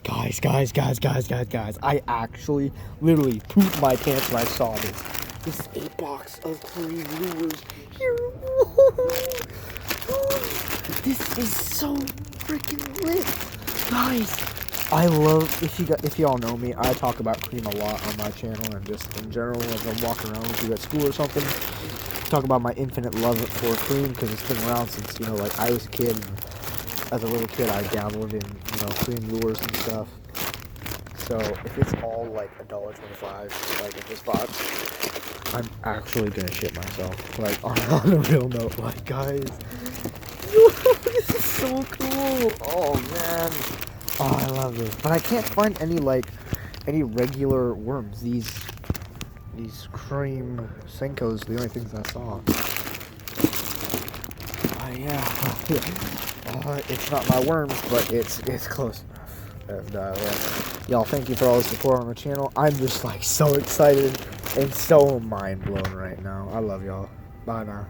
Guys. I actually literally pooped my pants when I saw this. This is a box of Cream lures. Here. This is so freaking lit. Guys, I love, if y'all know me, I talk about Cream a lot on my channel and just in general as I'm walking around with you at school or something. Talk about my infinite love for Cream because it's been around since, like I was a kid. And as a little kid, I dabbled in, Cream lures and stuff. So if it's all like $1.25, like in this box, I'm actually gonna shit myself. Like on a real note, like guys, this is so cool. Oh man, oh I love this. But I can't find any regular worms. These Cream Senkos, the only things I saw. Yeah. It's not my worms, but it's close enough. And y'all, thank you for all the support on the channel. I'm just like so excited and so mind blown right now. I love y'all. Bye now.